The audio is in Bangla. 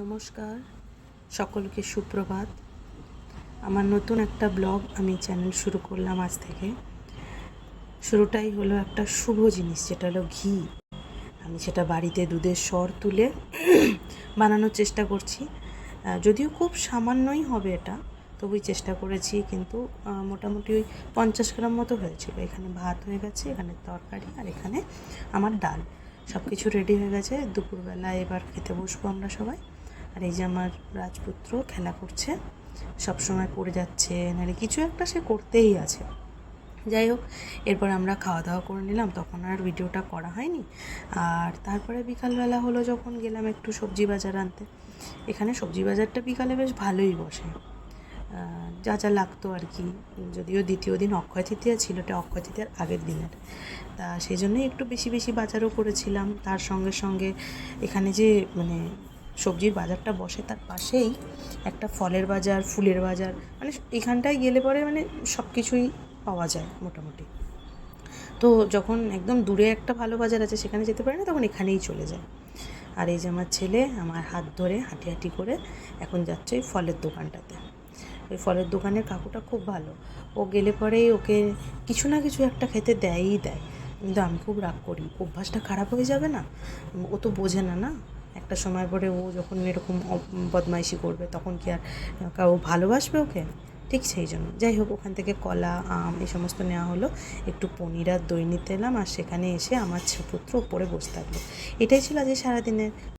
নমস্কার, সকলকে সুপ্রভাত। আমার নতুন একটা ব্লগ আমি চ্যানেল শুরু করলাম আজ থেকে। শুরুটাই হলো একটা শুভ জিনিস, যেটা হলো ঘি। আমি সেটা বাড়িতে দুধের সর তুলে বানানোর চেষ্টা করছি। যদিও খুব সামান্যই হবে এটা, তবুই চেষ্টা করেছি, কিন্তু মোটামুটি ওই 50 গ্রাম মতো হয়েছিল। এখানে ভাত হয়ে গেছে, এখানে তরকারি, আর এখানে আমার ডাল। সব কিছু রেডি হয়ে গেছে। দুপুরবেলা এবার খেতে বসবো আমরা সবাই। আর এই যে আমার রাজপুত্র খেলা করছে, সব সময় পড়ে যাচ্ছে, নাহলে কিছু একটা সে করতেই আছে। যাই হোক, এরপর আমরা খাওয়া দাওয়া করে নিলাম, তখন আর ভিডিওটা করা হয়নি। আর তারপরে বিকালবেলা হলো, যখন গেলাম একটু সবজি বাজার আনতে। এখানে সবজি বাজারটা বিকালে বেশ ভালোই বসে, যা যা লাগতো আর কি। যদিও দ্বিতীয় দিন অক্ষয় তৃতীয়া ছিল, এটা অক্ষয় তৃতীয়ার আগের দিনের, তা সেই জন্যই একটু বেশি বেশি বাজারও করেছিলাম। তার সঙ্গে সঙ্গে এখানে যে সবজির বাজারটা বসে, তার পাশেই একটা ফলের বাজার, ফুলের বাজার, এখানটায় গেলে পরে সব কিছুই পাওয়া যায় মোটামুটি। তো যখন একদম দূরে একটা ভালো বাজার আছে, সেখানে যেতে পারে না, তখন এখানেই চলে যায়। আর এই যে আমার ছেলে আমার হাত ধরে হাঁটি হাঁটি করে এখন যাচ্ছে ওই ফলের দোকানটাতে। ওই ফলের দোকানের কাকুটা খুব ভালো, ও গেলে পরেই ওকে কিছু না কিছু একটা খেতে দেয়ই দেয়। কিন্তু আমি খুব রাগ করি, অভ্যাসটা খারাপ হয়ে যাবে না। ও তো বোঝে না, না একটা সময় পরে ও যখন এরকম বদমাইশি করবে, তখন কি আর ও ভালোবাসবে ওকে? ঠিক সেই জন্য। যাই হোক, ওখান থেকে কলা, আম এই সমস্ত নেওয়া হলো। একটু পনির আর দই নিতে এলাম, আর সেখানে এসে আমার পুত্র উপরে বসে থাকলো। এটাই ছিল আজকে সারাদিনের